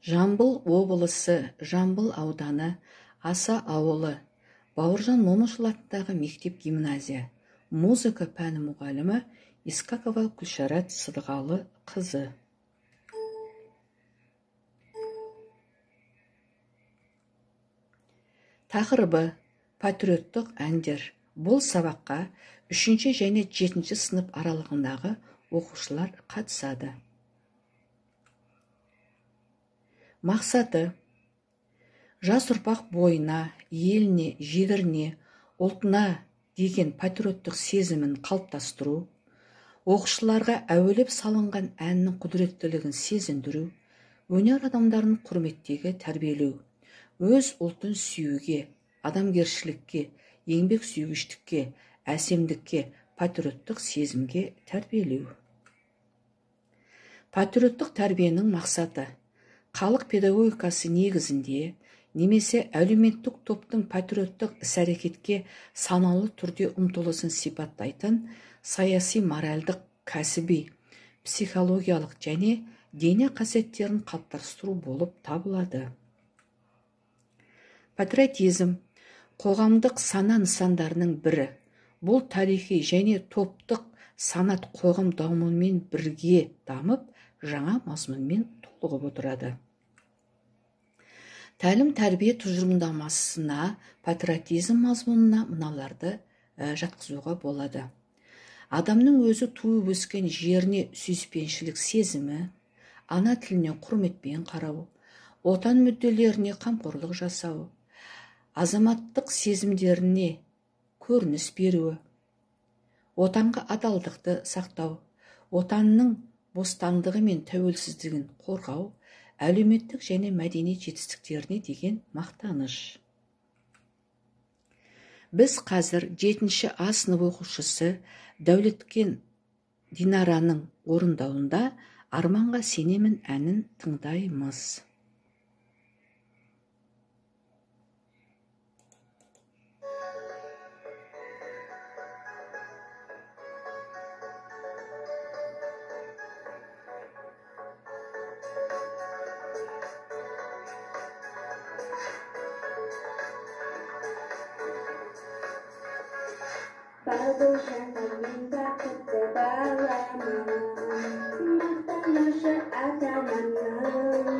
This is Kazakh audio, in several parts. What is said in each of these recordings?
Жамбыл облысы, Жамбыл ауданы, Аса ауылы, Бауыржан Момышұлы атындағы мектеп-гимназия. Музыка пәні мұғалімі Искакова Күлшарат Сыдығалы қызы. Тақырыбы патриоттық әндер. Бұл сабаққа 3 және 7 сынып аралығындағы оқушылар қатысады. Мақсаты: жас ұрпақ бойына, еліне, жігеріне, ұлтына деген патриоттық сезімін қалыптастыру, оқушыларға әуелеп салынған әннің құдіреттілігін сезіндіру, өнер адамдарын құрметтеуге тәрбиелеу, өз ұлтын сүюге, адамгершілікке, еңбек сүйгіштікке, әсемдікке, патриоттық сезімге тәрбиелеу. Патриоттық тәрбиенің мақсаты: халық педагогикасы негізінде немесе әлеуметтік топтың патриоттық іс-әрекетке саналы түрде ұмтылысын сипаттайтын саяси, моральдық, кәсіби, психологиялық және дене қасиеттерін қалыптастыру болып табылады. Патриотизм қоғамдық сана нысандарының бірі. Бұл тарихи және топтық санат қоғам дамуымен бірге дамып, жаңа мазмұнмен толығып отырады. Тәлім-тәрбие тұжырымдамасына патриотизм мазмұнына мыналарды жатқызуға болады. Адамның өзі туып өскен жеріне сүйіспеншілік сезімі, ана тіліне құрметпен қарау, отан мүдделеріне қамқорлық жасау, азаматтық сезімдеріне көрініс беруі, отанға адалдықты сақтау, отанның бостандығы мен тәуелсіздігін қорғау, әлеуметтік және мәдени жетістіктеріне деген мақтаныш. Біз қазір 7 А сынып оқушысы Дәулеткен Динараның орындауында Арманға сенемін әнін тыңдаймыз. Bubble champagne bıraktı bağlamam, Mağdalaşı atamam.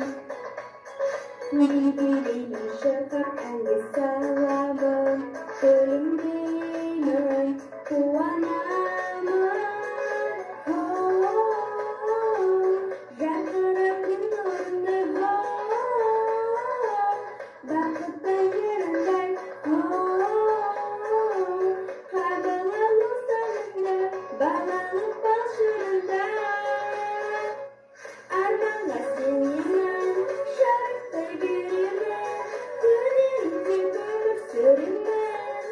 Nilgiri şefak engi salamam, Ölümdeyim kuanamam. Yanlarım nurunda bakıp yerinde bağlanıp başında Armağan'a seninden şarkı birime Gönlümde böyle sürünmem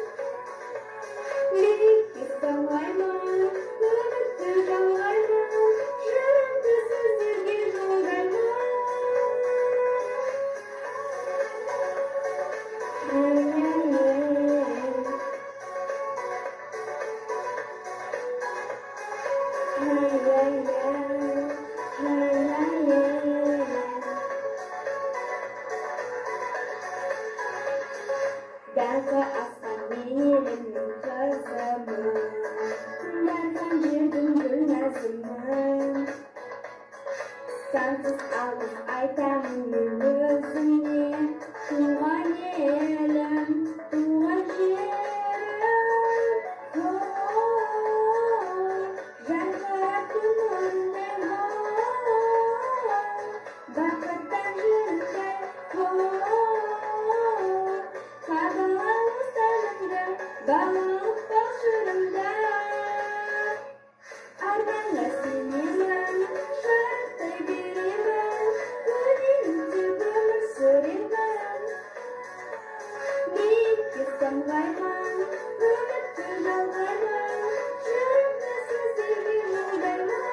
Birlikte sağlayman Ümitli canlayman Şarkı sözlerge yollayman Dağda aslan benim kızımı Derken girdim gülmezime Sensiz aldım aytamın gözüne Tuğan yerim, tuğan yerim Yanlarım önüne Bakıdan yürüse Bağlanıp başlarında Armağan'a seninden şarkı birime Gönlümde böyle sürünmem Birlikte sağlayman Ümitli yollayman Şarkı sözlerge yollayman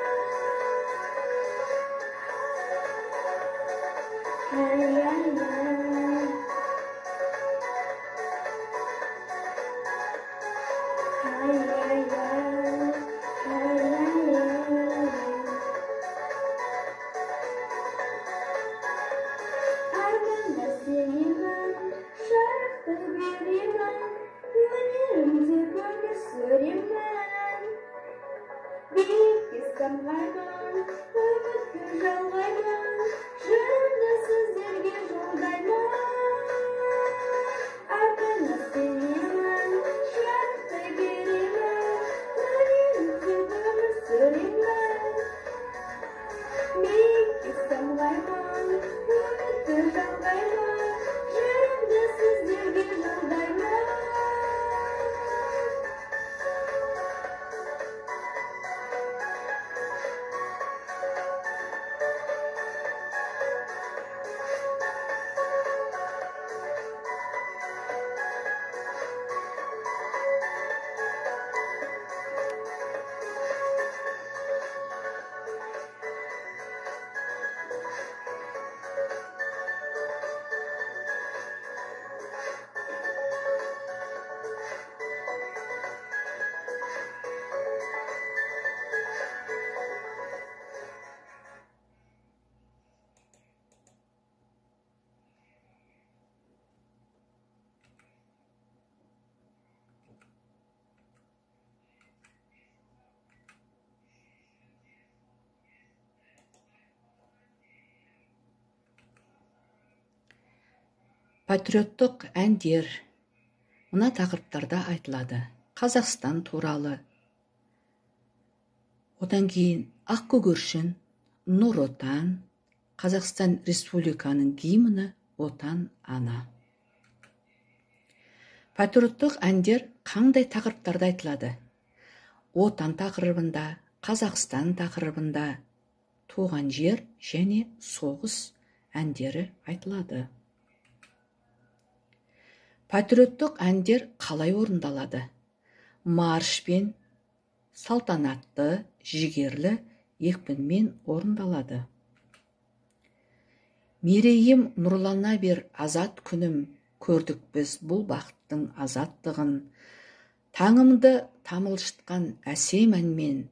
самғаймын, үмітті жалғаймын, жырымды сіздерге жолдаймын. Артыңа сенемін, шарттай беремін, өлеңді өмір сүремін. Биікке самғаймын, үмітті жалғаймын, жырымды сіздерге жолдаймын. Патриоттық әндер мына тақырыптарда айтылады. Қазақстан туралы, одан кейін Ақкөгершін, Нұр Отан, Қазақстан Республиканың гимні Отан ана. Патриоттық әндер қандай тақырыптарда айтылады? Отан тақырыбында, Қазақстан тақырыбында, туған жер және соғыс әндері айтылады. Патриоттық әндер қалай орындалады? Маршпен, салтанатты, жігерлі екпінмен орындалады. Мерейім нұрлана бер азат күнім, көрдік біз бұл бақыттың азаттығын. Таңымды тамылжытқан әсем әнмен,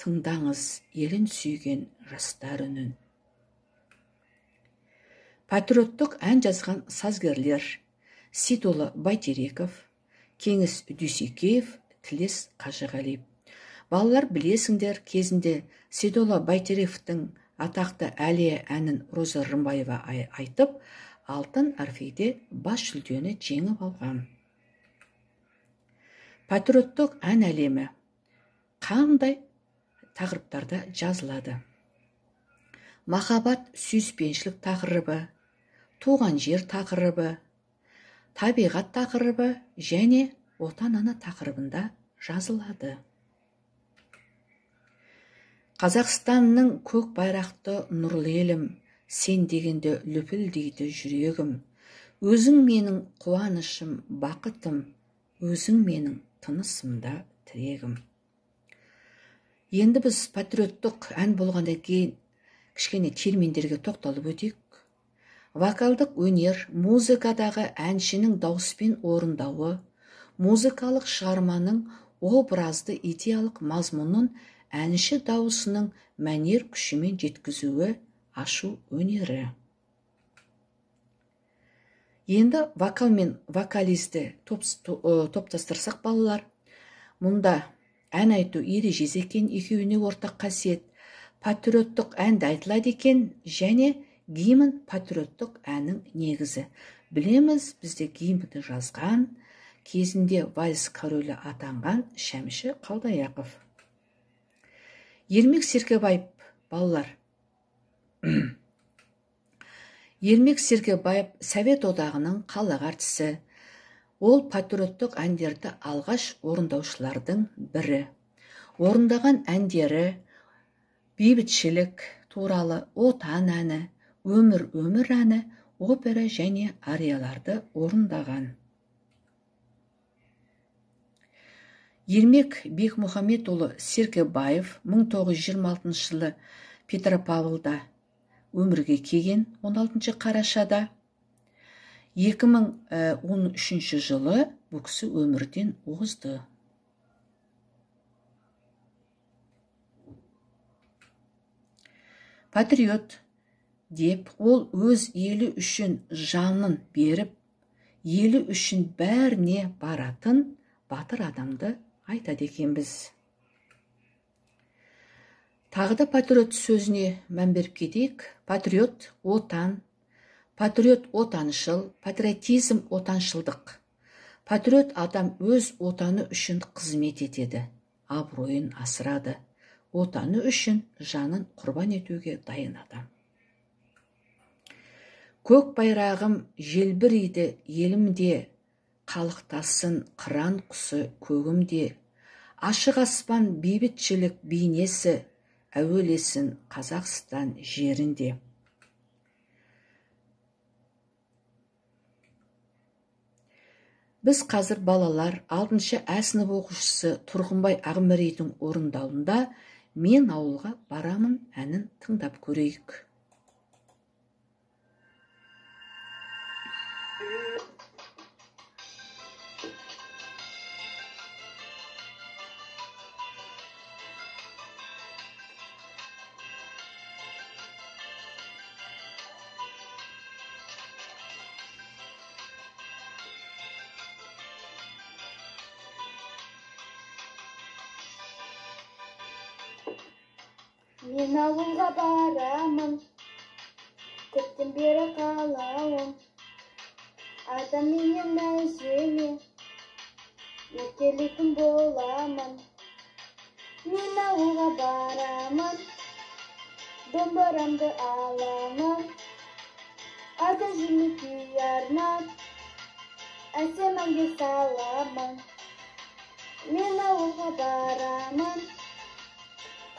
тыңдаңыз елін сүйген жастар үнін. Патриоттық ән жазған сазгерлер: Сейдолла Бәйтереков, Кеңес Дүйсекеев, Тілес Қажығалиев. Балалар, білесіңдер, кезінде Сейдолла Бәйтерековтің атақты Әлия әнін Роза Рымбаева айтып, алтын орфейде бас жүлдені жеңіп алған. Патриоттық ән әлемі қандай тақырыптарда жазылады? Махаббат, сүйіспеншілік тақырыбы, туған жер тақырыбы, табиғат тақырыбы және отан ана тақырыбында жазылады. Қазақстанның көк байрақты нұрлы елім, сен дегенде лүпілдейді жүрегім. Өзің менің қуанышым, бақытым, өзің менің тынысымда тірегім. Енді біз патриоттық ән болғаннан кейін кішкене терминдерге тоқталып өтейік. Вокалдық өнер музыкадағы әншінің дауыспен орындауы, музыкалық шығарманың образды идеялық мазмұнын әнші дауысының мәнер күшімен жеткізуі ашу өнері. Енді вокал мен вокалисті топтастырсақ балалар, мұнда ән айту ережесі екен, екеуіне ортақ қасиет. Патриоттық әнді айтылады екен және гимн патриоттық әннің негізі. Білеміз, бізде гимнді жазған, кезінде вальс королі атанған Шәмші Қалдаяқов. Ермек Серкебаев, балалар. Ермек Серкебаев Совет одағының халық артисі. Ол патриоттық әндерді алғаш орындаушылардың бірі. Орындаған әндері бейбітшілік туралы, отан әні, өмір әні, опера және арияларды орындаған. Ермек Бекмұхаметұлы Серкебаев 1926 жылы Петропавлда өмірге келген, 16 қарашада. 2013 жылы бұл кісі өмірден озды. Патриот деп ол өз елі үшін жанын беріп, елі үшін бәріне баратын батыр адамды айтады екенбіз. Тағы да патриот сөзіне мән беріп кетейік. Патриот – отан, патриот – отаншыл, патриотизм – отаншылдық. Патриот адам өз отаны үшін қызмет етеді, абыройын асырады, отаны үшін жанын құрбан етуге дайын адам. Көк байрағым желбірейді елімде, қалықтасын қыран құсы көгімде, ашық аспан бейбітшілік бейнесі, әуелесін Қазақстан жерінде. Біз қазір балалар 6-шы А сынып оқушысы Тұрғынбай Ағмәрейдің орындауында «Мен ауылға барамын» әнін тыңдап көрейік. Мен ауылға барамын, көптен бері қалауым. Атам менен әжеме, еркелейтін боламын. Мен ауылға барамын, домбырамды аламын. Ата-әжеме күй арнап, әсем әнге саламын. Мен ауылға барамын,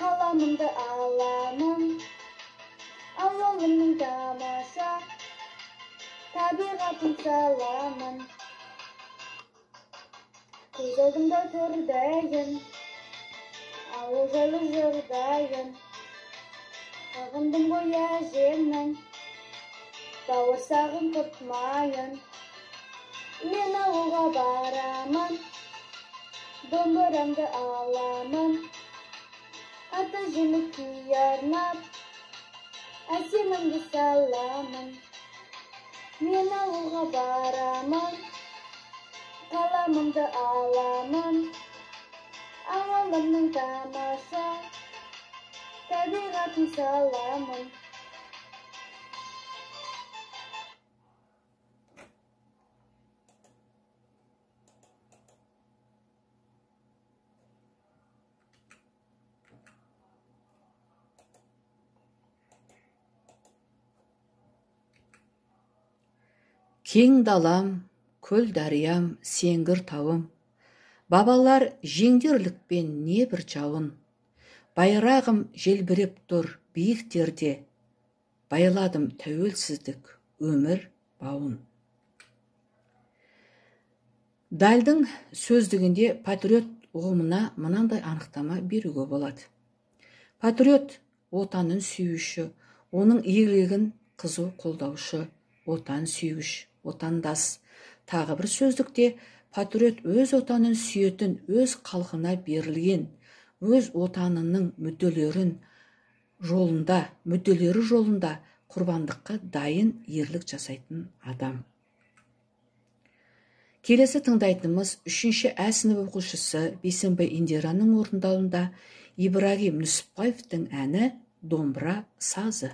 қаламымды аламын. Ауылымның тамаша, табиғатын саламын. Көз алдымда тұрдайын, ауыл жайлы жырдайын. Сағындым ғой әжемнің, бауырсағын құртмайын. Мен ауылға барамын, домбырамды аламын. Ата-әжеме күй арнап, әсем әнге саламын. Мен ауылға барамын, қаламымды аламын. Ауылымның тамаша, табиғатын саламын. Кең далам, көл дариям, сеңгір тауым, бабалар жеңдерлікпен небір жауын. Байрағым желбіреп тұр биіктерде, байладым тәуелсіздік өмір бауын. Дальдың сөздігінде патриот ұғымына мынандай анықтама беруге болады. Патриот отанын сүйуші, оның игілігін қызу қолдаушы, отан сүйгіш, отандас. Тағы бір сөздікте патриот өз отанын сүйетін, өз халқына берілген, өз отанының мүдделері жолында құрбандыққа дайын ерлік жасайтын адам. Келесі тыңдайтынымыз 3-ші А сынып оқушысы Бейсенбай Индираның орындауында Ибрагим Нүсіпбаевтың әні «Домбыра сазы».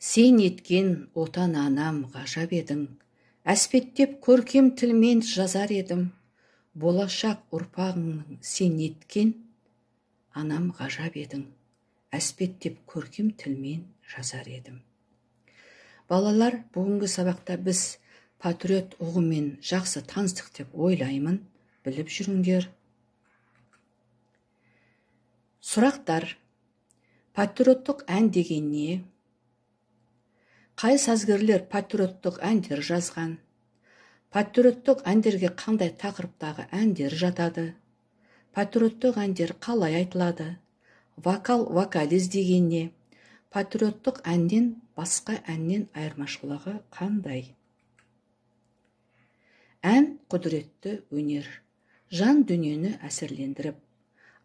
Сен еткен отан анам ғажап едің, әспеттеп көркем тілмен жазар едім. Болашақ ұрпағыңның сен еткен анам ғажап едің, әспеттеп көркем тілмен жазар едім. Балалар, бүгінгі сабақта біз патриот ұғымымен жақсы таныстық деп ойлаймын, біліп жүріңдер. Сұрақтар: патриоттық ән деген не? Қай сазгерлер патриоттық әндер жазған? Патриоттық әндерге қандай тақырыптағы әндер жатады? Патриоттық әндер қалай айтылады? Вокалист деген не? Патриоттық әннен басқа әннен айырмашылығы қандай? Ән құдіретті өнер, жан дүниені әсерлендіріп,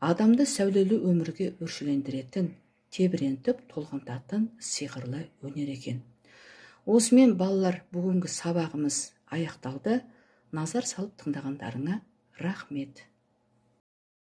адамды сәулелі өмірге өршелендіретін, тебірентіп толғантатын сиқырлы өнер екен. Осымен балалар, бүгінгі сабағымыз аяқталды. Назар салып тыңдағандарыңа рахмет.